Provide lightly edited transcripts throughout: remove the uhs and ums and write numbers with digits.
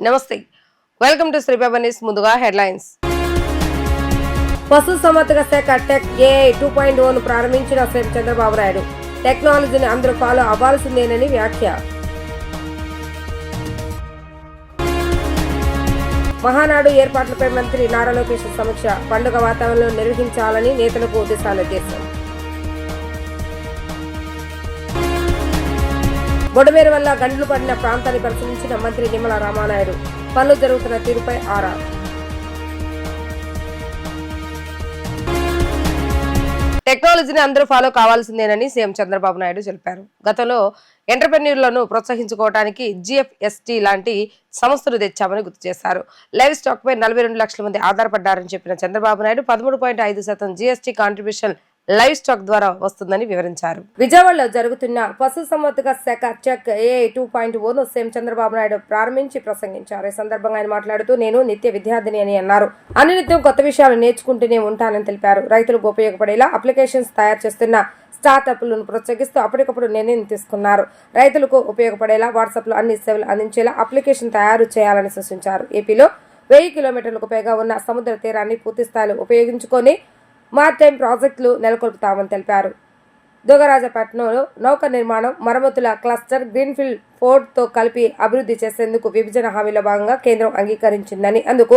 నమస్తే, welcome to Sri Baba news. ముందుగా headlines. పశు సంవర్ధక శాఖ టెక్ AI 2.0 ప్రారంభించిన సీఎం చంద్రబాబు నాయుడు. టెక్నాలజీని అందరూ ఫాలో అవ్వాల్సిందేనని వ్యాఖ్య. మహానాడు ఏర్పాట్లపై మంత్రి నారా లోకేష్ సమీక్ష. పండుగ వాతావరణంలో నిర్వహించాలని నేతలకు దిశానిర్దేశం. బొడమేరు వల్ల గంటలు పడిన ప్రాంతాన్ని పరిశీలించిన మంత్రి నిమ్మల రామానాయుడు. పనులు జరుగుతున్న తీరుపై ఆరా. టెక్నాలజీని అందరూ ఫాలో కావాల్సిందేనని సీఎం చంద్రబాబు నాయుడు తెలిపారు. గతంలో ఎంటర్‌ప్రెన్యూర్లను ప్రోత్సహించుకోవడానికి GFST లాంటి సంస్థలు తెచ్చామని గుర్తు చేశారు. లైవ్ స్టాక్ పై 42 లక్షల మంది ఆధారపడ్డారని చెప్పిన Chandrababu Naidu 13.5% GST contribution live stock ద్వారా వస్తుందని వివరించారు. విజయవాడలో జరుగుతున్న పశు సంవర్ధక శాఖ tech AI 2.0 CM Chandrababu Naidu ప్రారంభించి ప్రసంగించారు. ఈ సందర్భంగా ఆయన మాట్లాడుతూ, నేను నిత్య విద్యార్థిని అని అన్నారు. అనునిత్యం కొత్త విషయాలు నేర్చుకుంటూనే ఉంటానని తెలిపారు. రైతులకు ఉపయోగపడేలా అప్లికేషన్స్ తయారు చేస్తున్న స్టార్టప్లను ప్రోత్సహిస్తూ అప్పటికప్పుడు నిర్ణయం తీసుకున్నారు. రైతులకు ఉపయోగపడేలా వాట్సాప్లో అన్ని సేవలు అందించేలా అప్లికేషన్ తయారు చేయాలని సూచించారు. ఏపీలో 1000 కిలోమీటర్లకు పైగా ఉన్న సముద్ర తీరాన్ని పూర్తి స్థాయిలో ఉపయోగించుకొని మారిటైమ్ ప్రాజెక్టులు నెలకొల్పుతామని తెలిపారు. దుగరాజపట్నంలో నౌక నిర్మాణం, మరమ్మతుల క్లస్టర్ గ్రీన్ఫీల్డ్ పోర్ట్తో కలిపి అభివృద్ధి చేసేందుకు విభజన హామీలో భాగంగా కేంద్రం అంగీకరించిందని, అందుకు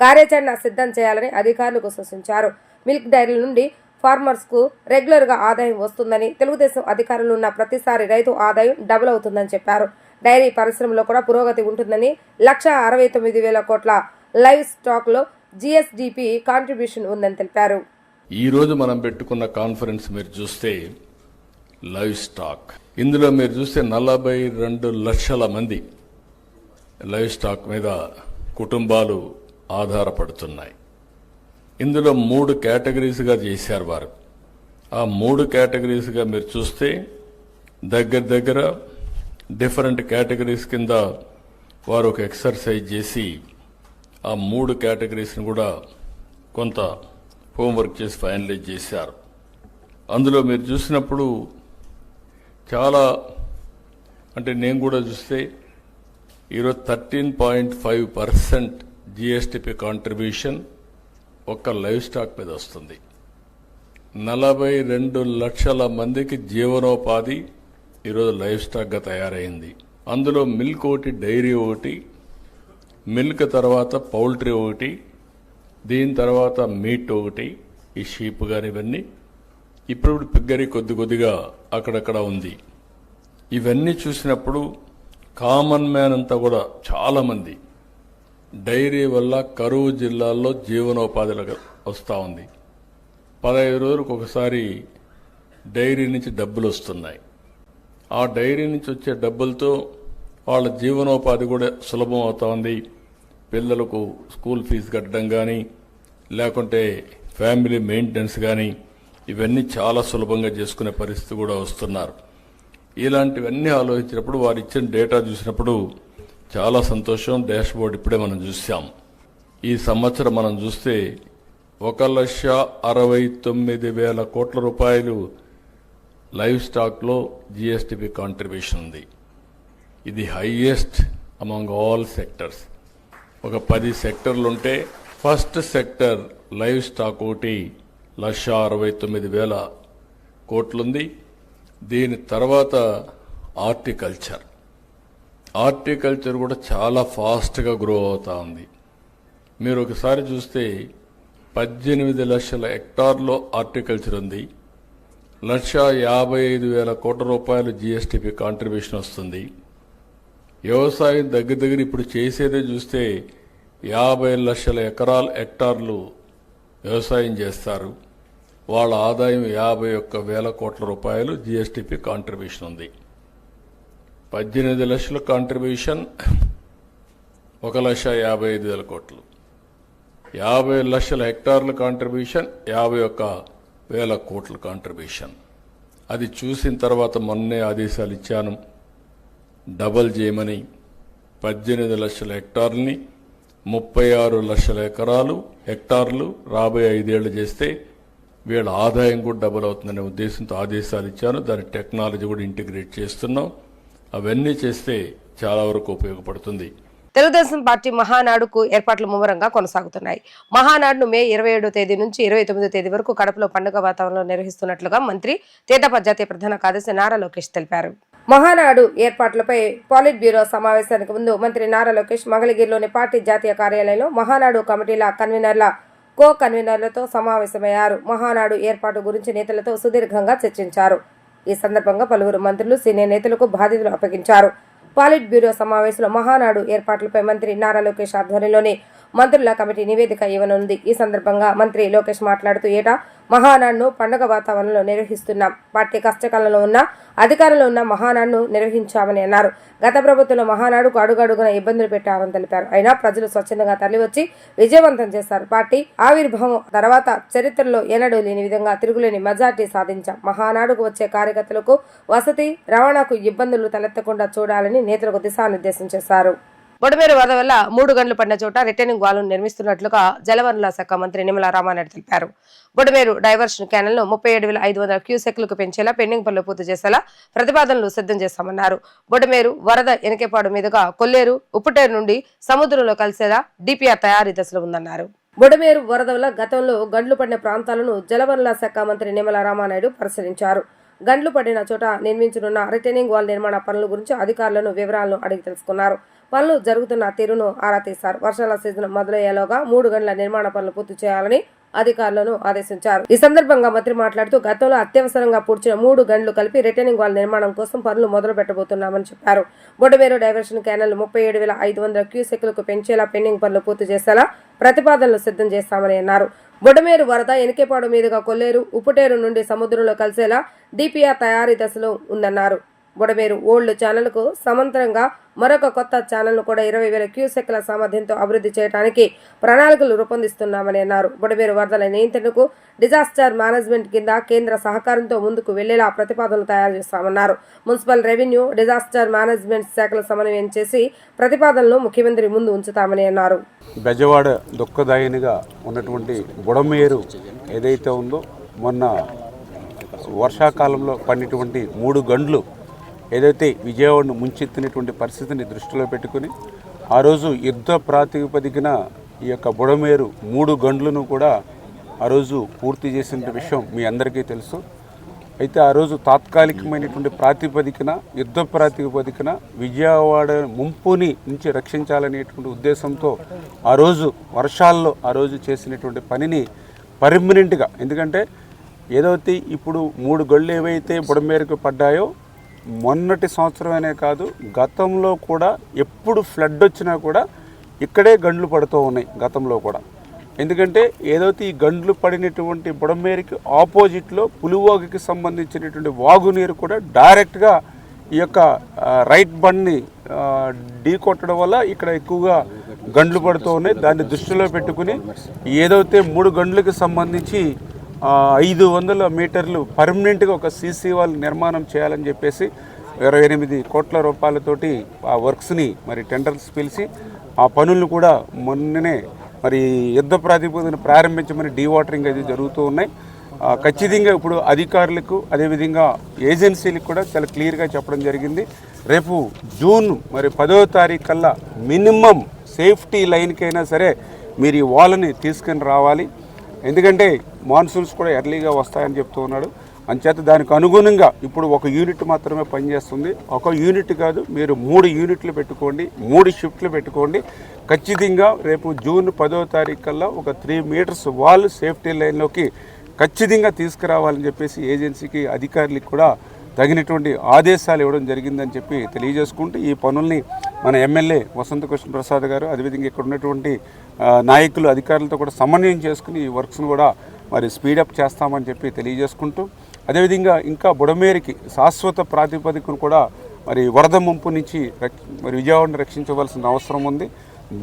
కార్యాచరణ సిద్ధం చేయాలని అధికారులకు సూచించారు. మిల్క్ డైరీల నుండి ఫార్మర్స్ కు రెగ్యులర్ గా ఆదాయం వస్తుందని, తెలుగుదేశం అధికారులు ఉన్న ప్రతిసారి రైతు ఆదాయం డబుల్ అవుతుందని చెప్పారు. డైరీ పరిశ్రమలో కూడా పురోగతి ఉంటుందని, 1,69,000 కోట్ల లైవ్ స్టాక్ లో GSDP కాంట్రిబ్యూషన్ ఉందని తెలిపారు. ఈ రోజు మనం పెట్టుకున్న కాన్ఫరెన్స్ మీరు చూస్తే లైవ్ స్టాక్, ఇందులో మీరు చూస్తే 42 లక్షల మంది లైవ్ స్టాక్ మీద కుటుంబాలు ఆధారపడుతున్నాయి. ఇందులో 3 కేటగిరీస్గా చేశారు వారు. ఆ 3 కేటగిరీస్గా మీరు చూస్తే దగ్గర డిఫరెంట్ కేటగిరీస్ కింద వారు ఒక ఎక్సర్సైజ్ చేసి ఆ 3 కేటగిరీస్ని కూడా కొంత హోంవర్క్ చేసి ఫైనలైజ్ చేశారు. అందులో మీరు చూసినప్పుడు చాలా, అంటే నేను కూడా చూస్తే ఈరోజు 13.5% GSTP కాంట్రిబ్యూషన్ ఒక్క లైవ్ స్టాక్ మీద వస్తుంది. 42 లక్షల మందికి జీవనోపాధి ఈరోజు లైవ్ స్టాక్గా తయారైంది. అందులో మిల్క్ ఒకటి, డైరీ ఒకటి, మిల్క్ తర్వాత పౌల్ట్రీ ఒకటి, దీని తర్వాత మీట్ ఒకటి, ఈ షీప్ కానీ ఇవన్నీ. ఇప్పుడు పిగ్గరి కొద్దిగా అక్కడక్కడ ఉంది. ఇవన్నీ చూసినప్పుడు కామన్ మ్యాన్ అంతా కూడా చాలామంది డైరీ వల్ల కరువు జిల్లాల్లో జీవనోపాధిలకు వస్తూ ఉంది. 15 రోజులకు ఒకసారి డైరీ నుంచి డబ్బులు వస్తున్నాయి. ఆ డైరీ నుంచి వచ్చే డబ్బులతో వాళ్ళ జీవనోపాధి కూడా సులభం అవుతా ఉంది. పిల్లలకు స్కూల్ ఫీజు కట్టడం కానీ, లేకుంటే ఫ్యామిలీ మెయింటెనెన్స్ కానీ, ఇవన్నీ చాలా సులభంగా చేసుకునే పరిస్థితి కూడా వస్తున్నారు. ఇలాంటివన్నీ ఆలోచించినప్పుడు వారు ఇచ్చిన డేటా చూసినప్పుడు చాలా సంతోషం. డాష్ బోర్డ్ ఇప్పుడే మనం చూసాం. ఈ సంవత్సరం మనం చూస్తే 1,69,000 కోట్ల రూపాయలు లైవ్ స్టాక్లో GSTP కాంట్రిబ్యూషన్ ఉంది. ఇది హైయెస్ట్ అమంగ్ ఆల్ సెక్టర్స్. ఒక 10 సెక్టర్లు ఉంటే ఫస్ట్ సెక్టర్ లైవ్ స్టాక్ ఒకటి 1,69,000 కోట్లుంది. దీని తర్వాత హార్టికల్చర్ కూడా చాలా ఫాస్ట్గా గ్రో అవుతా ఉంది. మీరు ఒకసారి చూస్తే 18 లక్షల హెక్టార్లో హార్టికల్చర్ ఉంది. 1,55,000 కోట్ల రూపాయలు GSTP కాంట్రిబ్యూషన్ వస్తుంది. వ్యవసాయం దగ్గర ఇప్పుడు చేసేదే చూస్తే 50 లక్షల హెక్టార్లు వ్యవసాయం చేస్తారు. వాళ్ళ ఆదాయం 51,000 కోట్ల రూపాయలు GSTP కాంట్రిబ్యూషన్ ఉంది. 18 లక్షల కాంట్రిబ్యూషన్ 1,55,000 కోట్లు. 50 లక్షల హెక్టార్ల కాంట్రిబ్యూషన్ 51,000 కోట్ల కాంట్రిబ్యూషన్. అది చూసిన తర్వాత మొన్నే ఆదేశాలు ఇచ్చాను, డబల్ చేయమని. 18 లక్షల హెక్టార్లని 36 లక్షల హెక్టార్లు రాబోయే 5 ఏళ్లు చేస్తే వీళ్ళ ఆదాయం కూడా డబుల్ అవుతుందనే ఉద్దేశంతో ఆదేశాలు ఇచ్చాను. దాని టెక్నాలజీ కూడా ఇంటిగ్రేట్ చేస్తున్నాం. అవన్నీ చేస్తే చాలా వరకు ఉపయోగపడుతుంది. తెలుగుదేశం పార్టీ మహానాడుకు ఏర్పాట్లు ముమ్మరంగా కొనసాగుతున్నాయి. మహానాడును మే 27వ తేదీ నుంచి 29వ తేదీ వరకు కడపలో పండుగ వాతావరణంలో నిర్వహిస్తున్నట్లుగా మంత్రి తేదప జాతీయ ప్రధాన కార్యదర్శి నారా లోకేష్ తెలిపారు. మహానాడు ఏర్పాట్లపై పాలిట్ బ్యూరో సమావేశానికి ముందు మంత్రి నారా లోకేష్ మంగళగిరిలోని పార్టీ జాతీయ కార్యాలయంలో మహానాడు కమిటీల కన్వీనర్ల కో కన్వీనర్లతో సమావేశమయ్యారు. మహానాడు ఏర్పాటు గురించి నేతలతో సుదీర్ఘంగా చర్చించారు. ఈ సందర్భంగా పలువురు మంత్రులు సీనియర్ నేతలకు బాధ్యతలు అప్పగించారు. పాలిట్ బ్యూరో సమావేశంలో మహానాడు ఏర్పాట్లపై మంత్రి నారా లోకేష్ ఆధ్వర్యంలోని మంత్రుల కమిటీ నివేదిక ఇవ్వనుంది. ఈ సందర్భంగా మంత్రి లోకేష్ మాట్లాడుతూ ఏటా మహానాడును పండుగ వాతావరణంలో నిర్వహిస్తున్నాం. పార్టీ కష్టకాలంలో ఉన్న అధికారంలో ఉన్న మహానాడును నిర్వహించామని అన్నారు. గత ప్రభుత్వంలో మహానాడుకు అడుగడుగున ఇబ్బందులు పెట్టామని తెలిపారు. అయినా ప్రజలు స్వచ్ఛందంగా తరలివచ్చి విజయవంతం చేశారు. పార్టీ ఆవిర్భావం తర్వాత చరిత్రలో ఎన్నడూ లేని విధంగా తిరుగులేని మెజార్టీ సాధించాం. మహానాడుకు వచ్చే కార్యకర్తలకు వసతి రవాణాకు ఇబ్బందులు తలెత్తకుండా చూడాలని నేతలకు దిశానిర్దేశం చేశారు. బొడమేరు వరద వల్ల 3 గంటలు పడిన చోట రిటైనింగ్ వాల్ను నిర్మిస్తున్నట్లుగా జలవనరుల శాఖ మంత్రి నిమ్మల రామానాయుడు తెలిపారు. బొడమేరు డైవర్షన్ కెనాల్ ను 37,500 క్యూసెక్లకు పెంచేలా పెండింగ్ పనులు పూర్తి చేసేలా ప్రతిపాదనలు సిద్ధం చేస్తామన్నారు. బొడమేరు వరద ఎనకేపాడు మీదుగా కొల్లేరు ఉప్పుటేరు నుండి సముద్రంలో కలిసేలా డిపిఆర్ తయారీ దశలో ఉందన్నారు. బొడమేరు వరద వల్ల గతంలో గండ్లు పడిన ప్రాంతాలను జలవనరుల శాఖ మంత్రి నిమ్మల రామానాయుడు పరిశీలించారు. గండ్లు పడిన చోట నిర్మించనున్న రిటైనింగ్ వాల్ నిర్మాణ పనుల గురించి అధికారులను వివరాలను అడిగి తెలుసుకున్నారు. పనులు జరుగుతున్న తీరును ఆరా తీశారు. వర్షాల సీజన్ మొదలయ్యేలోగా 3 గంటల నిర్మాణ పనులు పూర్తి చేయాలని అధికారులను ఆదేశించారు. ఈ సందర్భంగా మంత్రి మాట్లాడుతూ గతంలో అత్యవసరంగా పూడ్చిన 3 గంటలు కలిపి రిటైనింగ్ వాల్ నిర్మాణం కోసం పనులు మొదలు పెట్టబోతున్నామని చెప్పారు. బొడమేరు డైవర్షన్ కెనాల్ 37,500 క్యూసెక్లకు పెంచేలా పెండింగ్ పనులు పూర్తి చేసేలా ప్రతిపాదనలు సిద్ధం చేస్తామని అన్నారు. బొడమేరు వరద ఎనకేపాడు మీదుగా కొల్లేరు ఉప్పుటేరు నుండి సముద్రంలో కలిసేలా డిపిఆర్ తయారీ దశలో ఉందన్నారు. బొడమేరు ఓల్డ్ ఛానల్కు సమాంతరంగా మరొక కొత్త ఛానల్ను కూడా 20,000 క్యూసెక్ల సామర్థ్యంతో అభివృద్ధి చేయడానికి ప్రణాళికలు రూపొందిస్తున్నామని అన్నారు. బొడమేరు వరదల నియంత్రణకు డిజాస్టర్ మేనేజ్మెంట్ కింద కేంద్ర సహకారంతో ముందుకు వెళ్లేలా ప్రతిపాదనలు తయారు చేస్తామన్నారు. మున్సిపల్ రెవెన్యూ డిజాస్టర్ మేనేజ్మెంట్ శాఖల సమన్వయం చేసి ప్రతిపాదనలు ముఖ్యమంత్రి ముందు ఉంచుతామని అన్నారు. బెజవాడ దుఃఖదాయినిగా ఉన్నటువంటి బుడమేరు ఏదైతే ఉందో మొన్న వర్షాకాలంలో పడినటువంటి 3 గంటలు ఏదైతే విజయవాడను ముంచెత్తినటువంటి పరిస్థితిని దృష్టిలో పెట్టుకుని ఆ రోజు యుద్ధ ప్రాతిపదికన ఈ యొక్క బుడమేరు 3 గంటలను కూడా ఆ రోజు పూర్తి చేసిన విషయం మీ అందరికీ తెలుసు. అయితే ఆ రోజు తాత్కాలికమైనటువంటి ప్రాతిపదికన యుద్ధ ప్రాతిపదికన విజయవాడ ముంపుని నుంచి రక్షించాలనేటువంటి ఉద్దేశంతో ఆ రోజు వర్షాల్లో ఆ రోజు చేసినటువంటి పనిని పర్మనెంట్గా, ఎందుకంటే ఏదైతే ఇప్పుడు 3 గళ్ళు ఏవైతే బుడమేరుకు పడ్డాయో మొన్నటి సంవత్సరమనే కాదు గతంలో కూడా ఎప్పుడు ఫ్లడ్ వచ్చినా కూడా ఇక్కడే గండ్లు పడుతూ ఉన్నాయి గతంలో కూడా. ఎందుకంటే ఏదైతే ఈ గండ్లు పడినటువంటి బుడమేరుకి ఆపోజిట్లో పులివాగుకి సంబంధించినటువంటి వాగునీరు కూడా డైరెక్ట్గా ఈ యొక్క రైట్ బండ్ని ఢీ కొట్టడం వల్ల ఇక్కడ ఎక్కువగా గండ్లు పడుతూ ఉన్నాయి. దాన్ని దృష్టిలో పెట్టుకుని ఏదైతే 3 గంటలకు సంబంధించి 500 మీటర్లు పర్మనెంట్గా ఒక సీసీ వాల్ నిర్మాణం చేయాలని చెప్పేసి 28 కోట్ల రూపాయలతోటి ఆ వర్క్స్ని మరి టెండర్స్ పిలిచి ఆ పనులను కూడా మొన్ననే మరి యుద్ధ ప్రాతిపదికన ప్రారంభించమని డీవాటరింగ్ అది జరుగుతూ ఉన్నాయి. ఖచ్చితంగా ఇప్పుడు అధికారులకు అదేవిధంగా ఏజెన్సీలకు కూడా చాలా క్లియర్గా చెప్పడం జరిగింది. రేపు జూన్ మరి 10వ తారీఖు కల్లా మినిమం సేఫ్టీ లైన్కైనా సరే మీరు ఈ వాల్ని తీసుకుని రావాలి. ఎందుకంటే మాన్సూన్స్ కూడా ఎర్లీగా వస్తాయని చెప్తూ ఉన్నాడు. అంచేత దానికి అనుగుణంగా ఇప్పుడు ఒక యూనిట్ మాత్రమే పనిచేస్తుంది. ఒక యూనిట్ కాదు, మీరు 3 యూనిట్లు పెట్టుకోండి, 3 షిఫ్ట్లు పెట్టుకోండి. ఖచ్చితంగా రేపు జూన్ 10వ తారీఖు కల్లా ఒక 3 మీటర్స్ వాల్ సేఫ్టీ లైన్లోకి ఖచ్చితంగా తీసుకురావాలని చెప్పేసి ఏజెన్సీకి అధికారులకు కూడా తగినటువంటి ఆదేశాలు ఇవ్వడం జరిగిందని చెప్పి తెలియజేసుకుంటూ ఈ పనుల్ని మన ఎమ్మెల్యే వసంత కృష్ణ ప్రసాద్ గారు అదేవిధంగా ఇక్కడ ఉన్నటువంటి నాయకులు అధికారులతో కూడా సమన్వయం చేసుకుని ఈ వర్క్స్ను కూడా మరి స్పీడప్ చేస్తామని చెప్పి తెలియజేసుకుంటూ అదేవిధంగా ఇంకా బుడమేరుకి శాశ్వత ప్రాతిపదికను కూడా మరి వరద ముంపు నుంచి మరి విజయవాడను రక్షించవలసిన అవసరం ఉంది.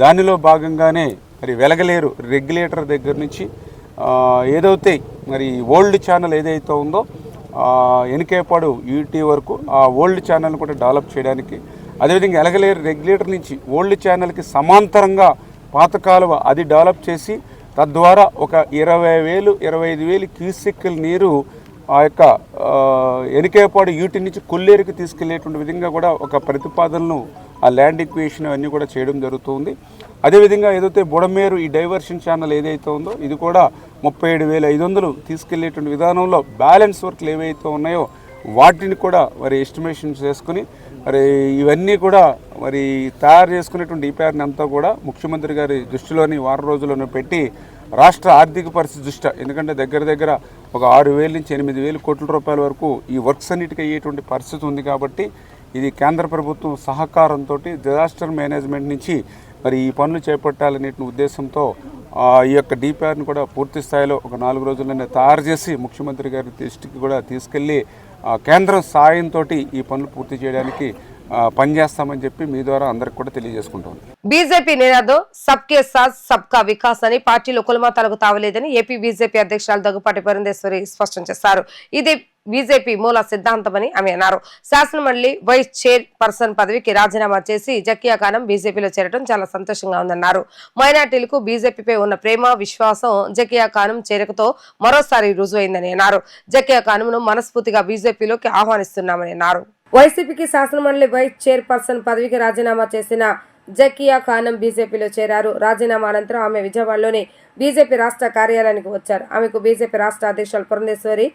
దానిలో భాగంగానే మరి వెలగలేరు రెగ్యులేటర్ దగ్గర నుంచి ఏదైతే మరి ఓల్డ్ ఛానల్ ఏదైతే ఉందో ఎనకేపాడు యూటీ వరకు ఆ ఓల్డ్ ఛానల్ని కూడా డెవలప్ చేయడానికి, అదేవిధంగా ఎలగలేరు రెగ్యులేటర్ నుంచి ఓల్డ్ ఛానల్కి సమాంతరంగా పాత కాలువ అది డెవలప్ చేసి తద్వారా ఒక 20,000-25,000 క్యూసెక్కుల నీరు ఆ యొక్క ఎనకేపాడు యూటీ నుంచి కొల్లేరుకి తీసుకెళ్లేటువంటి విధంగా కూడా ఒక ప్రతిపాదనను ఆ ల్యాండ్ ఎక్విజిషన్ అన్నీ కూడా చేయడం జరుగుతుంది. అదేవిధంగా ఏదైతే బుడమేరు ఈ డైవర్షన్ ఛానల్ ఏదైతే ఉందో ఇది కూడా 37,500 తీసుకెళ్లేటువంటి విధానంలో బ్యాలెన్స్ వర్క్లు ఏవైతే ఉన్నాయో వాటిని కూడా మరి ఎస్టిమేషన్ చేసుకుని మరి ఇవన్నీ కూడా మరి తయారు చేసుకునేటువంటి ఈపీఆర్ని అంతా కూడా ముఖ్యమంత్రి గారి దృష్టిలోని వారం రోజుల్లోనే పెట్టి రాష్ట్ర ఆర్థిక పరిస్థితి దృష్ట్యా, ఎందుకంటే దగ్గర ఒక 6,000 నుంచి 8,000 కోట్ల రూపాయల వరకు ఈ వర్క్స్ అన్నిటికీ అయ్యేటువంటి పరిస్థితి ఉంది. కాబట్టి ఇది కేంద్ర ప్రభుత్వం సహకారంతో డిజాస్టర్ మేనేజ్మెంట్ నుంచి మరి ఈ పనులు చేపట్టాలనే ఉద్దేశంతో ఈ యొక్క డిపిఆర్ని కూడా పూర్తి స్థాయిలో ఒక 4 రోజుల్లోనే తయారు చేసి ముఖ్యమంత్రి గారి దృష్టికి కూడా తీసుకెళ్లి కేంద్రం సాయంతో ఈ పనులు పూర్తి చేయడానికి పనిచేస్తామని చెప్పి మీ ద్వారా అందరికి కూడా తెలియజేసుకుంటాం. బీజేపీ నినాదం సబ్కే సాత్ సబ్కా వికాస్ అని పార్టీలో కులమతాలకు తావలేదని ఏపీ బీజేపీ అధ్యక్షురాలు దగ్గుపాటి పురంధేశ్వరి స్పష్టం చేశారు. ఇది బీజేపీ మూల సిద్ధాంతమని ఆమె అన్నారు. శాసనమండలి వైస్ చైర్ పర్సన్ పదవికి రాజీనామా చేసి జకియా ఖానం బీజేపీలో చేరడం చాలా సంతోషంగా ఉందన్నారు. మైనార్టీలకు బీజేపీపై ఉన్న ప్రేమ విశ్వాసం జకియా ఖానం చేరికతో మరోసారి రుజువైందని అన్నారు. జకియా ఖానంను మనస్ఫూర్తిగా బీజేపీలోకి ఆహ్వానిస్తున్నామని అన్నారు. వైసీపీకి శాసనమండలి వైస్ చైర్ పర్సన్ పదవికి రాజీనామా చేసిన జకియా ఖానం బీజేపీలో చేరారు. రాజీనామా అనంతరం ఆమె విజయవాడలోని బీజేపీ రాష్ట్ర కార్యాలయానికి వచ్చారు. ఆమెకు బీజేపీ రాష్ట్ర అధ్యక్షులు పురంధేశ్వరి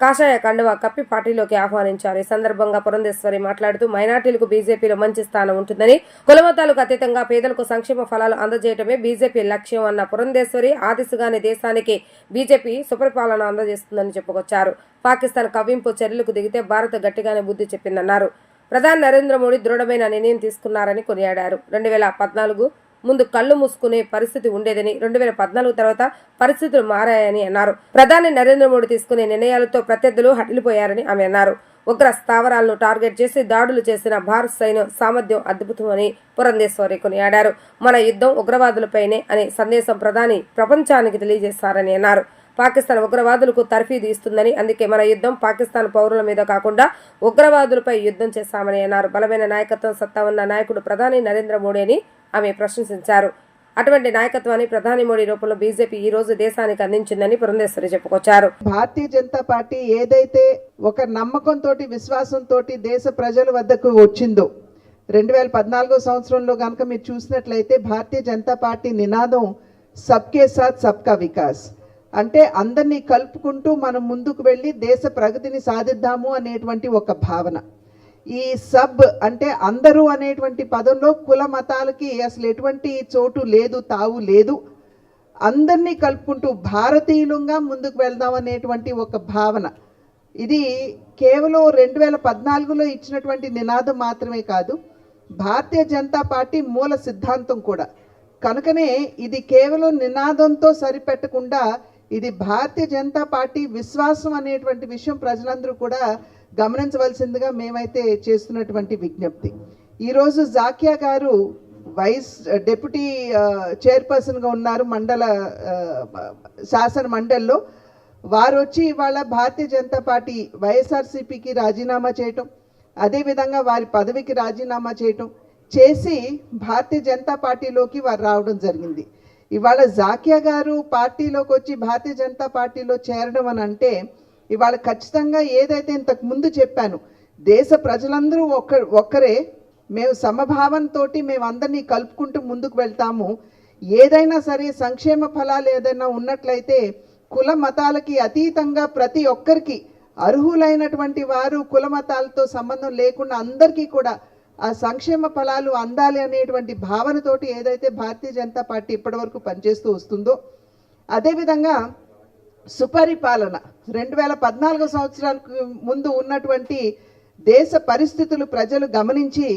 కాషాయ కండువా కప్పి పార్టీలోకి ఆహ్వానించారు. ఈ సందర్భంగా పురంధేశ్వరి మాట్లాడుతూ మైనార్టీలకు బీజేపీలో మంచి స్థానం ఉంటుందని, కులమతాలకు అతీతంగా పేదలకు సంక్షేమ ఫలాలు అందజేయటమే బీజేపీ లక్ష్యం అన్న పురంధేశ్వరి ఆ దిశగానే దేశానికి బీజేపీ సుపరిపాలన అందజేస్తుందని చెప్పుకొచ్చారు. పాకిస్తాన్ కవ్వింపు చర్యలకు దిగితే భారత్ గట్టిగానే బుద్ధి చెప్పిందన్నారు. ప్రధాని నరేంద్ర మోడీ దృఢమైన నిర్ణయం తీసుకున్నారని కొనియాడారు. 2014 ముందు కళ్లు మూసుకునే పరిస్థితి ఉండేదని, 2014 తర్వాత పరిస్థితులు మారాయని అన్నారు. ప్రధాని నరేంద్ర మోడీ తీసుకునే నిర్ణయాలతో ప్రత్యర్థులు హడలిపోయారని ఆమె అన్నారు. ఉగ్ర స్థావరాలను టార్గెట్ చేసి దాడులు చేసిన భారత్ సైన్యం సామర్థ్యం అద్భుతమని పురంధేశ్వరి కొనియాడారు. మన యుద్ధం ఉగ్రవాదులపైనే అనే సందేశం ప్రధాని ప్రపంచానికి తెలియజేశారని అన్నారు. పాకిస్తాన్ ఉగ్రవాదులకు తర్ఫీదు ఇస్తుందని, అందుకే మన యుద్ధం పాకిస్తాన్ పౌరుల మీద కాకుండా ఉగ్రవాదులపై యుద్ధం చేశామని అన్నారు. బలమైన నాయకత్వం సత్తా ఉన్న నాయకుడు ప్రధాని నరేంద్ర మోడీ అని ఆమె ప్రశంసించారు. అటువంటి నాయకత్వాన్ని ప్రధాని మోడీ రూపంలో బీజేపీ ఈ రోజు దేశానికి అందించిందని పురంధేశ్వరి చెప్పుకొచ్చారు. భారతీయ జనతా పార్టీ ఏదైతే ఒక నమ్మకంతో విశ్వాసంతో దేశ ప్రజల వద్దకు వచ్చిందో 2014 సంవత్సరంలో కనుక మీరు చూసినట్లయితే భారతీయ జనతా పార్టీ నినాదం సబ్కే సాత్ సబ్కా వికాస్ అంటే అందరినీ కలుపుకుంటూ మనం ముందుకు వెళ్ళి దేశ ప్రగతిని సాధిద్దాము అనేటువంటి ఒక భావన. ఈ సబ్ అంటే అందరూ అనేటువంటి పదంలో కుల మతాలకి అసలు ఎటువంటి చోటు లేదు, తావు లేదు. అందరినీ కలుపుకుంటూ భారతీయులంగా ముందుకు వెళ్దాం అనేటువంటి ఒక భావన. ఇది కేవలం 2014లో ఇచ్చినటువంటి నినాదం మాత్రమే కాదు, భారతీయ జనతా పార్టీ మూల సిద్ధాంతం కూడా. కనుకనే ఇది కేవలం నినాదంతో సరిపెట్టకుండా ఇది భారతీయ జనతా పార్టీ విశ్వాసం అనేటువంటి విషయం ప్రజలందరూ కూడా గమనించవలసిందిగా మేమైతే చేస్తున్నటువంటి విజ్ఞప్తి. ఈరోజు జాకియా గారు డిప్యూటీ చైర్పర్సన్గా ఉన్నారు మండల శాసన మండలిలో. వారు వచ్చి ఇవాళ భారతీయ జనతా పార్టీ వైఎస్ఆర్సీపీకి రాజీనామా చేయటం, అదేవిధంగా వారి పదవికి రాజీనామా చేయటం చేసి భారతీయ జనతా పార్టీలోకి వారు రావడం జరిగింది. ఇవాళ జాకియా గారు పార్టీలోకి వచ్చి భారతీయ జనతా పార్టీలో చేరడం అని అంటే ఇవాళ ఖచ్చితంగా ఏదైతే ఇంతకు ముందు చెప్పాను, దేశ ప్రజలందరూ ఒక్కరే, మేము సమభావంతో మేము అందరినీ కలుపుకుంటూ ముందుకు వెళ్తాము. ఏదైనా సరే సంక్షేమ ఫలాలు ఏదైనా ఉన్నట్లయితే కుల మతాలకి అతీతంగా ప్రతి ఒక్కరికి అర్హులైనటువంటి వారు కుల మతాలతో సంబంధం లేకుండా అందరికీ కూడా ఆ సంక్షేమ ఫలాలు అందాలి అనేటువంటి భావనతోటి ఏదైతే భారతీయ జనతా పార్టీ ఇప్పటివరకు పనిచేస్తూ వస్తుందో, అదేవిధంగా సుపరిపాలన 2014 సంవత్సరాలకు ముందు ఉన్నటువంటి దేశ పరిస్థితులు ప్రజలు గమనించి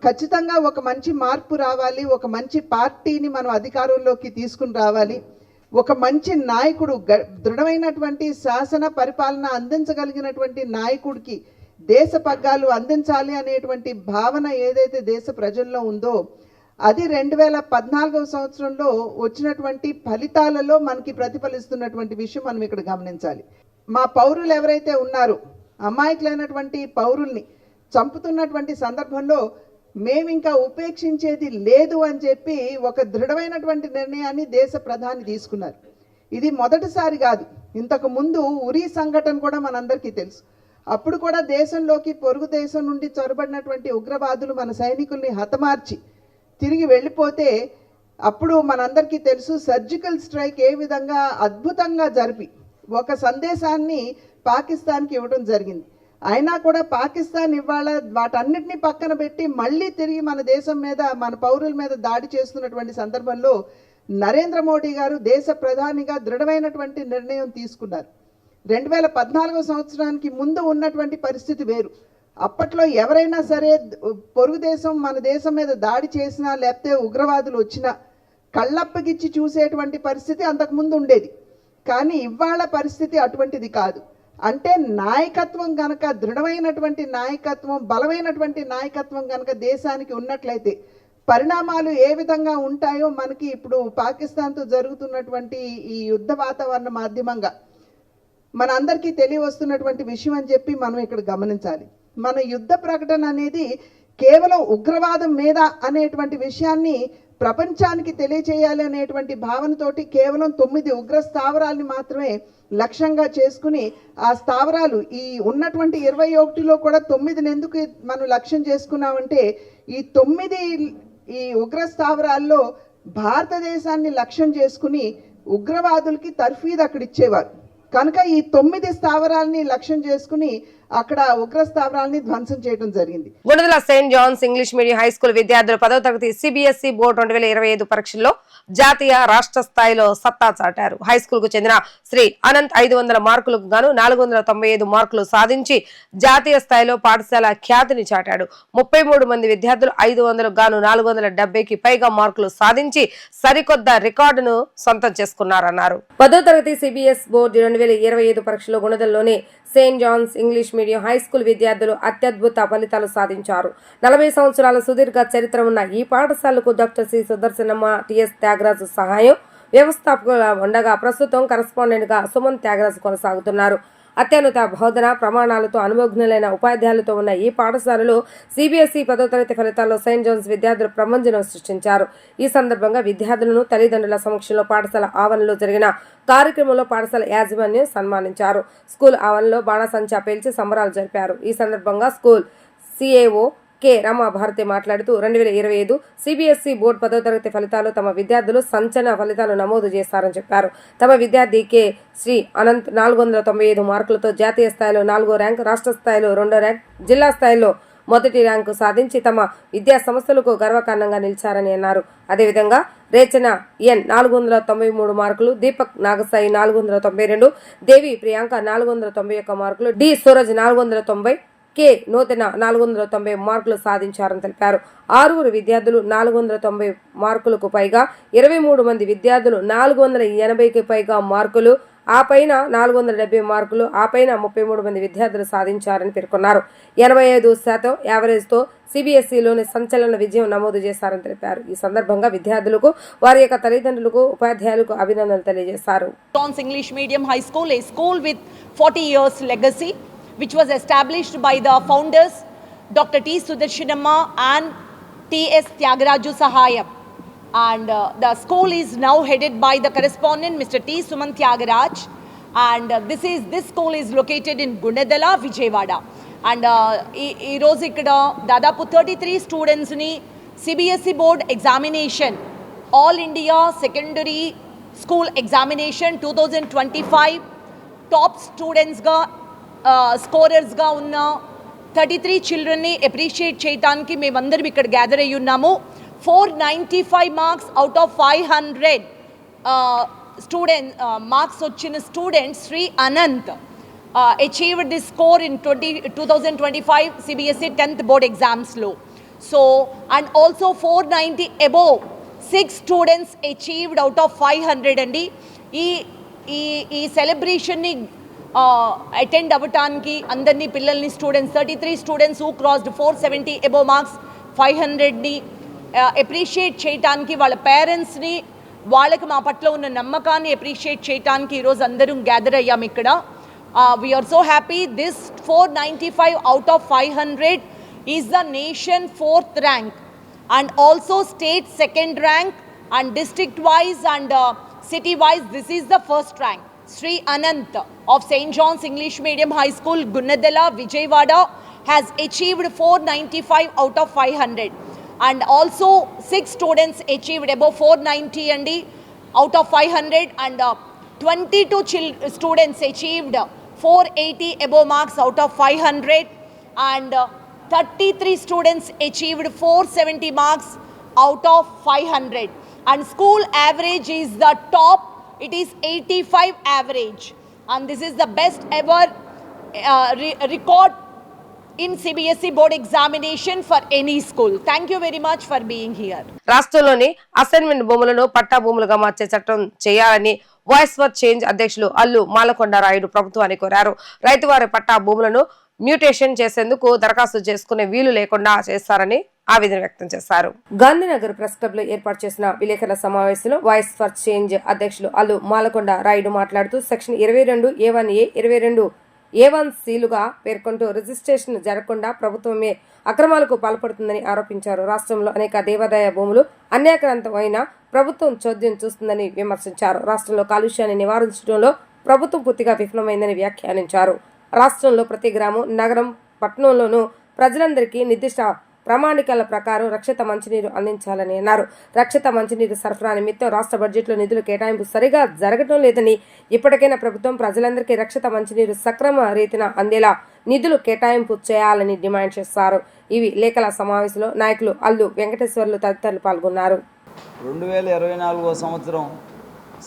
ఖచ్చితంగా ఒక మంచి మార్పు రావాలి, ఒక మంచి పార్టీని మనం అధికారంలోకి తీసుకుని రావాలి, ఒక మంచి నాయకుడు దృఢమైనటువంటి శాసన పరిపాలన అందించగలిగినటువంటి నాయకుడికి దేశ పగ్గాలు అందించాలి అనేటువంటి భావన ఏదైతే దేశ ప్రజల్లో ఉందో అది 2014 సంవత్సరంలో వచ్చినటువంటి ఫలితాలలో మనకి ప్రతిఫలిస్తున్నటువంటి విషయం మనం ఇక్కడ గమనించాలి. మా పౌరులు ఎవరైతే ఉన్నారో అమాయకులైనటువంటి పౌరుల్ని చంపుతున్నటువంటి సందర్భంలో మేము ఇంకా ఉపేక్షించేది లేదు అని చెప్పి ఒక దృఢమైనటువంటి నిర్ణయాన్ని దేశ ప్రధాని తీసుకున్నారు. ఇది మొదటిసారి కాదు, ఇంతకు ముందు ఉరీ సంఘటన కూడా మనందరికీ తెలుసు. అప్పుడు కూడా దేశంలోకి పొరుగు దేశం నుండి చొరబడినటువంటి ఉగ్రవాదులు మన సైనికుల్ని హతమార్చి తిరిగి వెళ్ళిపోతే అప్పుడు మనందరికీ తెలుసు సర్జికల్ స్ట్రైక్ ఏ విధంగా అద్భుతంగా జరిపి ఒక సందేశాన్ని పాకిస్తాన్కి ఇవ్వడం జరిగింది. అయినా కూడా పాకిస్తాన్ ఇవాళ వాటన్నిటిని పక్కన పెట్టి మళ్ళీ తిరిగి మన దేశం మీద మన పౌరుల మీద దాడి చేస్తున్నటువంటి సందర్భంలో నరేంద్ర మోడీ గారు దేశ ప్రధానిగా దృఢమైనటువంటి నిర్ణయం తీసుకున్నారు. 2014 సంవత్సరానికి ముందు ఉన్నటువంటి పరిస్థితి వేరు. అప్పట్లో ఎవరైనా సరే పొరుగు దేశం మన దేశం మీద దాడి చేసినా లేకపోతే ఉగ్రవాదులు వచ్చినా కళ్ళప్పగిచ్చి చూసేటువంటి పరిస్థితి అంతకుముందు ఉండేది. కానీ ఇవాళ పరిస్థితి అటువంటిది కాదు. అంటే నాయకత్వం కనుక దృఢమైనటువంటి నాయకత్వం, బలమైనటువంటి నాయకత్వం కనుక దేశానికి ఉన్నట్లయితే పరిణామాలు ఏ విధంగా ఉంటాయో మనకి ఇప్పుడు పాకిస్తాన్తో జరుగుతున్నటువంటి ఈ యుద్ధ వాతావరణ మాధ్యమంగా మన అందరికీ తెలియవస్తున్నటువంటి విషయం అని చెప్పి మనం ఇక్కడ గమనించాలి. మన యుద్ధ ప్రకటన అనేది కేవలం ఉగ్రవాదం మీద అనేటువంటి విషయాన్ని ప్రపంచానికి తెలియచేయాలి అనేటువంటి భావనతోటి కేవలం 9 ఉగ్ర స్థావరాల్ని మాత్రమే లక్ష్యంగా చేసుకుని ఆ స్థావరాలు ఈ ఉన్నటువంటి 21లో కూడా 9ని ఎందుకు మనం లక్ష్యం చేసుకున్నామంటే ఈ 9 ఈ ఉగ్ర స్థావరాల్లో భారతదేశాన్ని లక్ష్యం చేసుకుని ఉగ్రవాదులకి తర్ఫీదు అక్కడ ఇచ్చేవారు కనుక ఈ 9 స్థావరాలని లక్ష్యం చేసుకుని అక్కడ ఉగ్ర స్థావరాలని ధ్వంసం చేయడం జరిగింది. Gunadala Saint John's English medium high school విద్యార్థులు 10వ తరగతి సిబిఎస్ఈ బోర్డు 2025 పరీక్షల్లో జాతీయ రాష్ట్ర స్థాయిలో సత్తా చాటారు. హై స్కూల్ కు చెందిన శ్రీ అనంత్ 500 మార్కులకు గాను 495 మార్కులు సాధించి జాతీయ స్థాయిలో పాఠశాల ఖ్యాతిని చాటాడు. 33 మంది విద్యార్థులు 500 గాను 470కి పైగా మార్కులు సాధించి సరికొత్త రికార్డును సొంతం చేసుకున్నారన్నారు. 10వ తరగతి సిబిఎస్ బోర్డు 2025 పరీక్షలో గుణదల్లోని saint John's English medium high school విద్యార్థులు అత్యద్భుత ఫలితాలు సాధించారు. 40 సంవత్సరాల సుదీర్ఘ చరిత్ర ఉన్న ఈ పాఠశాలకు doctor C Sudarshanamma, TS Tyagaraju సహాయం వ్యవస్థాపకులుగా ఉండగా ప్రస్తుతం కరెస్పాండెంట్ గా సుమన్ త్యాగరాజు కొనసాగుతున్నారు. అత్యున్నత బోధన ప్రమాణాలతో అనుభవజ్ఞులైన ఉపాధ్యాయులతో ఉన్న ఈ పాఠశాలలో సిబిఎస్ఈ 10వ తరగతి ఫలితాల్లో సెయింట్ జాన్స్ విద్యార్థులు ప్రపంచం సృష్టించారు. ఈ సందర్భంగా విద్యార్థులను తల్లిదండ్రుల సమక్షంలో పాఠశాల ఆవరణలో జరిగిన కార్యక్రమంలో పాఠశాల యాజమాన్యం సన్మానించారు. స్కూల్ ఆవరణలో బాణసంచా పేల్చి సంబరాలు జరిపారు. ఈ సందర్భంగా స్కూల్ సిఏఓ కె రమాభారతి మాట్లాడుతూ 2025 సిబిఎస్ఈ బోర్డు 10వ తరగతి ఫలితాలు తమ విద్యార్థులు సంచలన ఫలితాలు నమోదు చేస్తారని చెప్పారు. తమ విద్యార్థి కె శ్రీ అనంత్ 495 మార్కులతో జాతీయ స్థాయిలో 4వ ర్యాంక్, రాష్ట్ర స్థాయిలో 2వ ర్యాంక్, జిల్లా స్థాయిలో మొదటి ర్యాంకు సాధించి తమ విద్యా సంస్థలకు గర్వకారణంగా నిలిచారని అన్నారు. అదేవిధంగా రేచన ఎన్ 493 మార్కులు, దీపక్ నాగసాయి 492, దేవి ప్రియాంక 491 మార్కులు, డి సూరజ్ 490, కె నూతన 490 మార్కులు సాధించారని తెలిపారు. 6 విద్యార్థులు 490 మార్కులకు పైగా, 23 మంది విద్యార్థులు 480కి పైగా మార్కులు, ఆ పైన 470 మార్కులు, ఆ పైన 33 మంది విద్యార్థులు సాధించారని పేర్కొన్నారు. 85% యావరేజ్తో సిబిఎస్ఈలోని సంచలన విజయం నమోదు చేశారని తెలిపారు. ఈ సందర్భంగా విద్యార్థులకు, వారి యొక్క తల్లిదండ్రులకు, ఉపాధ్యాయులకు అభినందనలు తెలియజేశారు. John's English Medium High School, a school with 40 years legacy, which was established by the founders Dr. T. Sudarshanamma and T.S. Tyagaraju Sahayam. And the school is now headed by the correspondent Mr. T. Suman Tyagaraj. And this school is located in Gunadala, Vijayawada. And ee roju ikkada dadapu 33 students ni CBSE board examination, all India secondary school examination 2025 top students ga scorers గా ఉన్న 33 children ని appreciate చేయడానికి మేమందరం ఇక్కడ gather అయ్యి ఉన్నాము. 495 marks out of 500 marks వచ్చిన student Shri Anant achieved this score in 2025 CBSE 10th board exams లో. So and also 490 above 6 students achieved out of 500 అండి. ఈ సెలబ్రేషన్ ని అటెండ్ అవ్వటానికి అందరినీ పిల్లల్ని students 33 students who crossed 470 above marks 500ని అప్రిషియేట్ చేయటానికి వాళ్ళ పేరెంట్స్ని, వాళ్ళకి మా పట్ల ఉన్న నమ్మకాన్ని అప్రిషియేట్ చేయటానికి ఈరోజు అందరం గ్యాదర్ అయ్యాం ఇక్కడ. We are so happy. This 495 out of 500 is the nation 4th rank and also state 2nd rank and district wise and city wise this is the 1st rank. Sri Anant of St. John's English Medium High School, Gunnadala, Vijayawada, has achieved 495 out of 500. And also 6 students achieved above 490 and out of 500, and 22 students achieved 480 above marks out of 500, and 33 students achieved 470 marks out of 500. And school average is the top, it is 85 average, and this is the best ever record in CBSE board examination for any school. Thank you very much for being here. రాష్ట్రంలోని assignment భూములను పట్టా భూములుగా మార్చే చట్టం చేయాలని voice for change అధ్యక్షులు అల్లు మాలకొండ రాయుడు ప్రభుత్వాన్ని కోరారు. రైతువారి పట్టా భూములను మ్యూటేషన్ చేసేందుకు దరఖాస్తు చేసుకునే వీలు లేకుండా చేస్తారని ఆవేదన వ్యక్తం చేశారు. గాంధీనగర్ ప్రెస్ క్లబ్ లో ఏర్పాటు చేసిన విలేకరుల సమావేశంలో వాయిస్ ఫర్ చేంజ్ అధ్యక్షులు అల్లు మాలకొండ రాయుడు మాట్లాడుతూ సెక్షన్ 22A1A 22A1Cలుగా పేర్కొంటూ రిజిస్ట్రేషన్ జరగకుండా ప్రభుత్వమే అక్రమాలకు పాల్పడుతుందని ఆరోపించారు. రాష్ట్రంలో అనేక దేవాదాయ భూములు అన్యాక్రాంతమైన ప్రభుత్వం చోద్యం చూస్తుందని విమర్శించారు. రాష్ట్రంలో కాలుష్యాన్ని నివారించడంలో ప్రభుత్వం పూర్తిగా విఫలమైందని వ్యాఖ్యానించారు. రాష్ట్రంలో ప్రతి గ్రామం, నగరం, పట్టణంలోనూ ప్రజలందరికీ నిర్దిష్ట ప్రామాణికాల ప్రకారం రక్షిత మంచినీరు అందించాలని అన్నారు. రక్షిత మంచినీరు సరఫరా నిమిత్తం రాష్ట్ర బడ్జెట్లో నిధుల కేటాయింపు సరిగా జరగడం లేదని, ఇప్పటికైనా ప్రభుత్వం ప్రజలందరికీ రక్షిత మంచినీరు సక్రమ రీతిన అందేలా నిధులు కేటాయింపు చేయాలని డిమాండ్ చేశారు. ఇవి లేఖల సమావేశంలో నాయకులు అల్లు వెంకటేశ్వర్లు తదితరులు పాల్గొన్నారు. 2024 సంవత్సరం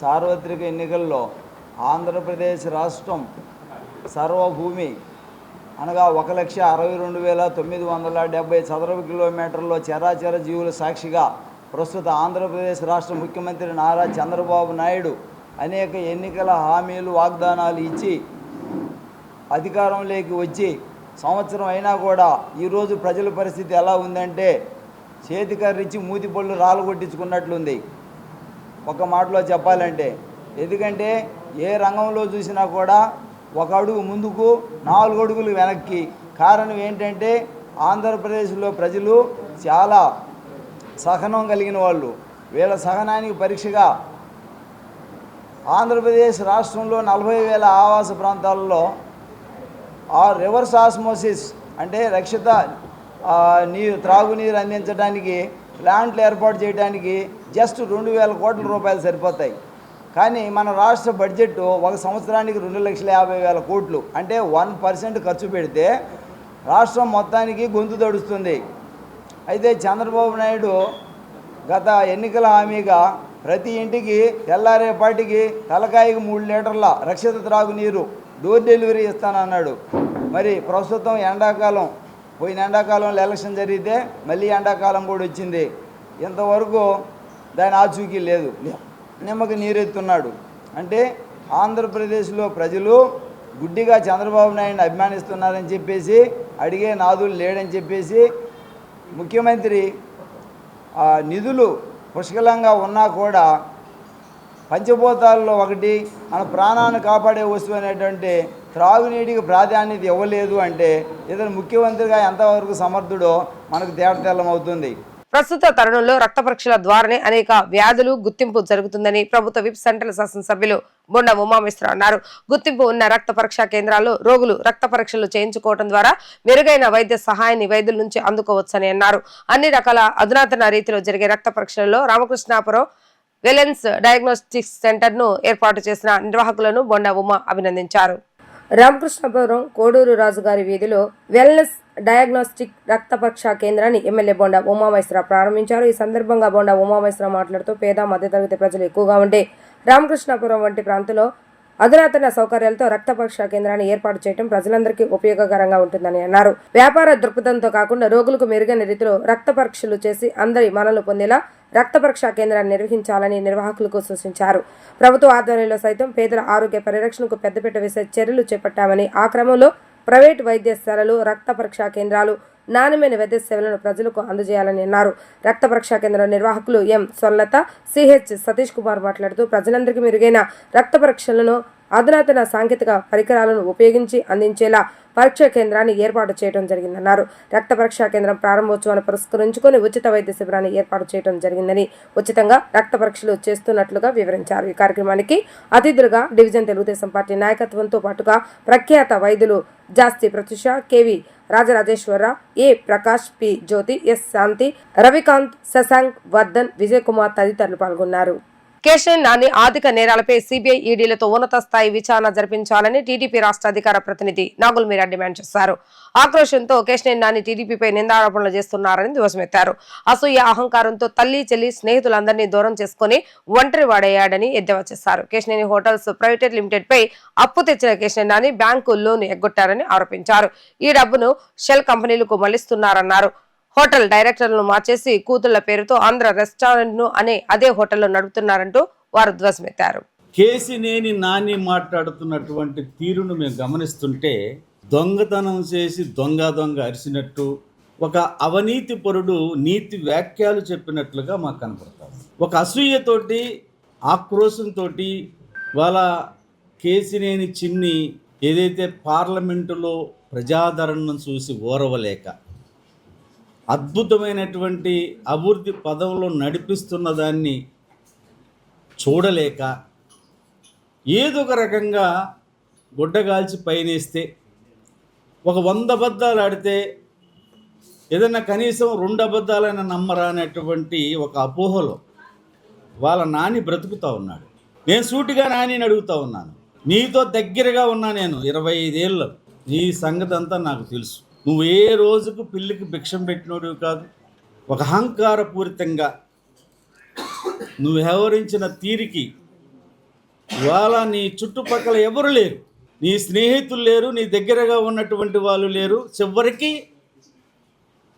సార్వత్రిక ఎన్నికల్లో ఆంధ్రప్రదేశ్ రాష్ట్రం సర్వభూమి అనగా 1,62,970 చదరపు కిలోమీటర్లో చరాచర జీవుల సాక్షిగా ప్రస్తుత ఆంధ్రప్రదేశ్ రాష్ట్ర ముఖ్యమంత్రి నారా చంద్రబాబు నాయుడు అనేక ఎన్నికల హామీలు, వాగ్దానాలు ఇచ్చి అధికారంలోకి వచ్చి సంవత్సరం అయినా కూడా ఈరోజు ప్రజల పరిస్థితి ఎలా ఉందంటే చేతికర్రిచ్చి మూతిపళ్ళు రాలగొట్టించుకున్నట్లుంది ఒక మాటలో చెప్పాలంటే. ఎందుకంటే ఏ రంగంలో చూసినా కూడా ఒక అడుగు ముందుకు 4 అడుగులు వెనక్కి. కారణం ఏంటంటే ఆంధ్రప్రదేశ్లో ప్రజలు చాలా సహనం కలిగిన వాళ్ళు. వీళ్ళ సహనానికి పరీక్షగా ఆంధ్రప్రదేశ్ రాష్ట్రంలో 40,000 ఆవాస ప్రాంతాలలో రివర్స్ ఆస్మోసిస్ అంటే రక్షిత త్రాగునీరు అందించడానికి ప్లాంట్లు ఏర్పాటు చేయడానికి జస్ట్ 2,000 కోట్ల రూపాయలు సరిపోతాయి. కానీ మన రాష్ట్ర బడ్జెట్ ఒక సంవత్సరానికి 2,50,000 కోట్లు, అంటే 1% ఖర్చు పెడితే రాష్ట్రం మొత్తానికి గొంతు తడుస్తుంది. అయితే చంద్రబాబు నాయుడు గత ఎన్నికల హామీగా ప్రతి ఇంటికి తెల్లారేపాటికి తలకాయకి 3 లీటర్ల రక్షిత త్రాగునీరు డోర్ డెలివరీ ఇస్తానన్నాడు. మరి ప్రస్తుతం ఎండాకాలం, పోయిన ఎండాకాలంలో ఎలక్షన్ జరిగితే మళ్ళీ ఎండాకాలం కూడా వచ్చింది. ఇంతవరకు దాని ఆచూకీ లేదు. నిమ్మకి నీరెత్తున్నాడు. అంటే ఆంధ్రప్రదేశ్లో ప్రజలు గుడ్డిగా చంద్రబాబు నాయుడిని అభిమానిస్తున్నారని చెప్పేసి, అడిగే నాదులు లేడని చెప్పేసి, ముఖ్యమంత్రి నిధులు పుష్కలంగా ఉన్నా కూడా పంచభూతాల్లో ఒకటి మన ప్రాణాన్ని కాపాడే వస్తువు అనేటువంటి త్రాగునీటికి ప్రాధాన్యత ఇవ్వలేదు అంటే ఇతను ముఖ్యమంత్రిగా ఎంతవరకు సమర్థుడో మనకు తేటతెల్లమవుతుంది. ప్రస్తుత తరుణంలో రక్త పరీక్షల ద్వారానే అనేక వ్యాధులు గుర్తింపు జరుగుతుందని ప్రభుత్వ విప్ సెంట్రల్ శాసనసభ్యులు బొండ ఉమామేశ్వర అన్నారు. గుర్తింపు ఉన్న రక్త పరీక్షా కేంద్రాల్లో రోగులు రక్త పరీక్షలు చేయించుకోవడం ద్వారా మెరుగైన వైద్య సహాయాన్ని వైద్యుల నుంచి అందుకోవచ్చని అన్నారు. అన్ని రకాల అధునాతన రీతిలో జరిగే రక్త పరీక్షలలో రామకృష్ణాపురం వెలెన్స్ డయాగ్నోస్టిక్స్ సెంటర్ ను ఏర్పాటు చేసిన నిర్వాహకులను బొండ ఉమా అభినందించారు. రామకృష్ణాపురం కోడూరు రాజుగారి వీధిలో వెల్నెస్ డయాగ్నోస్టిక్ రక్త పరీక్షా కేంద్రాన్ని ఎమ్మెల్యే బొండ ఉమామేశ్వర ప్రారంభించారు. ఈ సందర్భంగా బొండ ఉమామేశ్వర మాట్లాడుతూ పేద మధ్యతరగతి ప్రజలు ఎక్కువగా ఉండే రామకృష్ణాపురం వంటి ప్రాంతంలో అధునాతన సౌకర్యాలతో రక్త పరీక్షా కేంద్రాన్ని ఏర్పాటు చేయడం ప్రజలందరికీ ఉపయోగకరంగా ఉంటుందని అన్నారు. వ్యాపార దృక్పథంతో కాకుండా రోగులకు మెరుగైన రీతిలో రక్త పరీక్షలు చేసి అందరి మనలు పొందేలా రక్త పరీక్షా కేంద్రాన్ని నిర్వహించాలని నిర్వాహకులకు సూచించారు. ప్రభుత్వ ఆధ్వర్యంలో సైతం పేదల ఆరోగ్య పరిరక్షణకు పెద్దపీట వేసే చర్యలు చేపట్టామని, ఆ క్రమంలో ప్రైవేటు వైద్యశాలలు, రక్త పరీక్షా కేంద్రాలు నాణ్యమైన వైద్య సేవలను ప్రజలకు అందజేయాలని అన్నారు. రక్త పరీక్షా కేంద్రం నిర్వాహకులు ఎం స్వర్ణలత, సిహెచ్ సతీష్ కుమార్ మాట్లాడుతూ ప్రజలందరికీ మెరుగైన రక్త పరీక్షలను అధునాతన సాంకేతిక పరికరాలను ఉపయోగించి అందించేలా పరీక్షా కేంద్రాన్ని ఏర్పాటు చేయడం జరిగిందన్నారు. రక్త పరీక్షా కేంద్రం ప్రారంభోత్సవాన్ని పురస్కరించుకొని ఉచిత వైద్య శిబిరాన్ని ఏర్పాటు చేయడం జరిగిందని, ఉచితంగా రక్త పరీక్షలు చేస్తున్నట్లుగా వివరించారు. ఈ కార్యక్రమానికి అతిథులుగా డివిజన్ తెలుగుదేశం పార్టీ నాయకత్వంతో పాటుగా ప్రఖ్యాత వైద్యులు జాస్తి ప్రత్యుష, కేవి రాజరాజేశ్వరరావు, ఏ ప్రకాష్, పి జ్యోతి, ఎస్ శాంతి, రవికాంత్, శశాంక్, వర్ధన్, విజయ్ కుమార్ తదితరులు పాల్గొన్నారు. కేశినేని నాని ఆర్థిక నేరాలపై సిబిఐ, ఈడీలతో ఉన్నత స్థాయి విచారణ జరిపించాలని టీడీపీ రాష్ట్ర అధికార ప్రతినిధి నాగుల్ మీరా డిమాండ్ చేశారు. ఆక్రోశంతో కేశినేని నాని టీడీపీపై నిందారోపణలు చేస్తున్నారని ధ్వజమెత్తారు. అసూయ, అహంకారంతో తల్లి, చెల్లి, స్నేహితులందరినీ దూరం చేసుకుని ఒంటరి వాడయ్యాడని ఎద్దేవా చేశారు. కేశినేని హోటల్స్ ప్రైవేట్ లిమిటెడ్ పై అప్పు తెచ్చిన కేశినేని నాని బ్యాంకు లోన్ ఎగ్గొట్టారని ఆరోపించారు. ఈ డబ్బును షెల్ కంపెనీలకు మళ్లిస్తున్నారన్నారు. హోటల్ డైరెక్టర్లను మార్చేసి కూతుళ్ల పేరుతో ఆంధ్ర రెస్టారెంట్ ను అనే అదే హోటల్లో నడుపుతున్నారంటూ వారు ధ్వజమెత్తారు. కేశినేని నాని మాట్లాడుతున్నటువంటి తీరును మేము గమనిస్తుంటే దొంగతనం చేసి దొంగ అరిసినట్టు, ఒక అవినీతి పరుడు నీతి వ్యాఖ్యలు చెప్పినట్లుగా మాకు కనపడతారు. ఒక అసూయతోటి, ఆక్రోశంతో వాళ్ళ కేశినేని చిన్ని ఏదైతే పార్లమెంటులో ప్రజాదరణను చూసి ఓరవలేక అద్భుతమైనటువంటి అభివృద్ధి పదవులో నడిపిస్తున్న దాన్ని చూడలేక ఏదో ఒక రకంగా గుడ్డగాల్చి పైనేస్తే, ఒక 100 అబద్ధాలు ఆడితే ఏదైనా కనీసం 2 అబద్ధాలైనా నమ్మరా అనేటువంటి ఒక అపోహలో వాళ్ళ నాని బ్రతుకుతూ ఉన్నాడు. నేను సూటిగా నానిని అడుగుతూ ఉన్నాను, నీతో దగ్గరగా ఉన్నా నేను 25 ఏళ్ళు, నీ సంగతి అంతా నాకు తెలుసు. నువ్వు ఏ రోజుకు పిల్లికి భిక్షం పెట్టినోడివి కాదు. ఒక అహంకారపూరితంగా నువ్వు వ్యవహరించిన తీరికి ఇవాళ నీ చుట్టుపక్కల ఎవరు లేరు, నీ స్నేహితులు లేరు, నీ దగ్గరగా ఉన్నటువంటి వాళ్ళు లేరు, చివరికి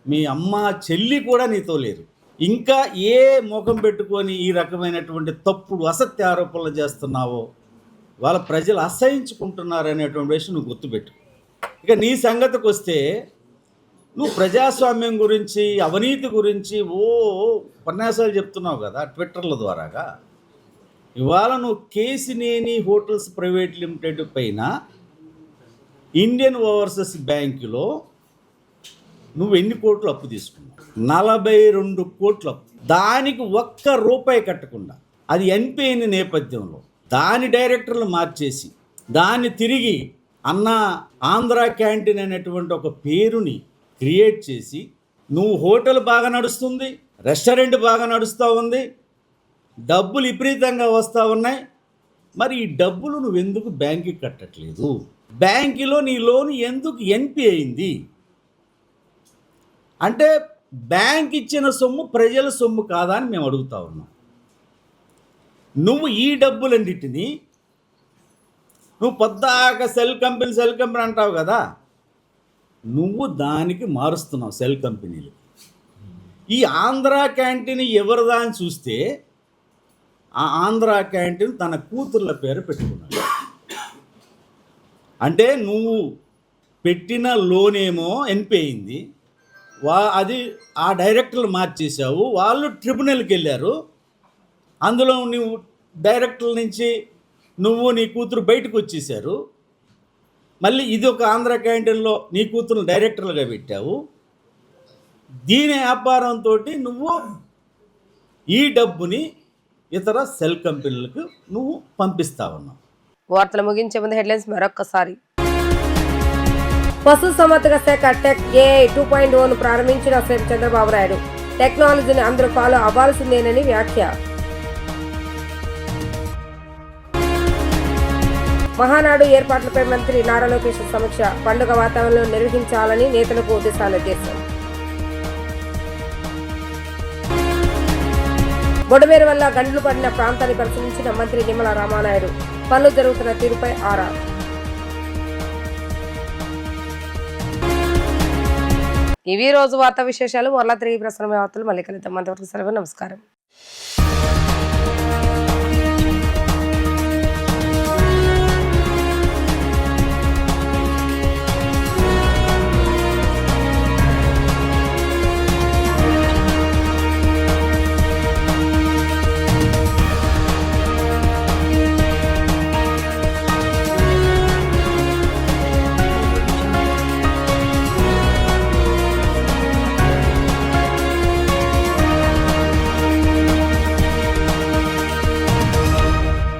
మీ అమ్మ చెల్లి కూడా నీతో లేరు. ఇంకా ఏ ముఖం పెట్టుకొని ఈ రకమైనటువంటి తప్పుడు అసత్య ఆరోపణలు చేస్తున్నావో వాళ్ళ ప్రజలు అసహించుకుంటున్నారనేటువంటి విషయం నువ్వు గుర్తుపెట్టు. ఇక నీ సంగతికి వస్తే, నువ్వు ప్రజాస్వామ్యం గురించి, అవినీతి గురించి ఉపన్యాసాలు చెప్తున్నావు కదా ట్విట్టర్ల ద్వారాగా. ఇవాళ నువ్వు కేశినేని హోటల్స్ ప్రైవేట్ లిమిటెడ్ పైన ఇండియన్ ఓవర్సీస్ బ్యాంకులో నువ్వు ఎన్ని కోట్లు అప్పు తీసుకున్నావు? 42 కోట్ల అప్పు. దానికి ₹1 కట్టకుండా, అది ఎన్పిఐని నేపథ్యంలో దాని డైరెక్టర్లు మార్చేసి దాన్ని తిరిగి ఆంధ్ర క్యాంటీన్ అనేటువంటి ఒక పేరుని క్రియేట్ చేసి, నువ్వు హోటల్ బాగా నడుస్తుంది, రెస్టారెంట్ బాగా నడుస్తూ ఉంది, డబ్బులు విపరీతంగా వస్తూ ఉన్నాయి. మరి ఈ డబ్బులు నువ్వెందుకు బ్యాంకుకి కట్టట్లేదు? బ్యాంకులో నీ లోన్ ఎందుకు ఎన్పి అయింది? అంటే బ్యాంక్ ఇచ్చిన సొమ్ము ప్రజల సొమ్ము కాదా అని మేము అడుగుతా ఉన్నాం. నువ్వు ఈ డబ్బులన్నిటినీ నువ్వు పొద్దాక సెల్ కంపెనీ అంటావు కదా, నువ్వు దానికి మారుస్తున్నావు సెల్ కంపెనీలు. ఈ ఆంధ్ర క్యాంటీన్ ఎవరిదా అని చూస్తే, ఆ ఆంధ్ర క్యాంటీన్ తన కూతుర్ల పేరు పెట్టుకున్నాడు. అంటే నువ్వు పెట్టిన లోన్ ఏమో ఎన్పి అయింది, అది ఆ డైరెక్టర్లు మార్చేసావు, వాళ్ళు ట్రిబ్యునల్కి వెళ్ళారు. అందులో నువ్వు డైరెక్టర్ల నుంచి నువ్వు నీ కూతురు బయటకు వచ్చేసారు. మళ్ళీ ఇది ఒక ఆంధ్ర క్యాంటీన్లో నీ కూతురు డైరెక్టర్లుగా పెట్టావు. దీని వ్యాపారంతో నువ్వు ఈ డబ్బుని ఇతర సెల్ కంపెనీలకు నువ్వు పంపిస్తా ఉన్నావు. వార్తలు ముగించే ముందు హెడ్లైన్స్ మరొక్కసారి. పశు సంవర్ధక శాఖ టెక్ ఏఐ 2.0 ప్రారంభించిన సీఎం చంద్రబాబు నాయుడు. టెక్నాలజీని అందరూ ఫాలో అవ్వాల్సిందేనని వ్యాఖ్య. మహానాడు ఏర్పాట్లపై మంత్రి నారా లోకేష్ సమీక్ష. పండుగ వాతావరణంలో నిర్వహించాలని నేతలకు దిశానిర్దేశం. బొడమేరు వల్ల గండ్లు పడిన ప్రాంతాన్ని పరిశీలించిన మంత్రి నిమ్మల రామానాయుడు. పనులు జరుగుతున్న తీరుపై ఆరా. ఇవి రోజు వార్తా విశేషాలు. మరలా తిరిగి ప్రసారమే వార్తలు మళ్ళీ కలుద్దాం. అంతవరకు సెలవు. నమస్కారం.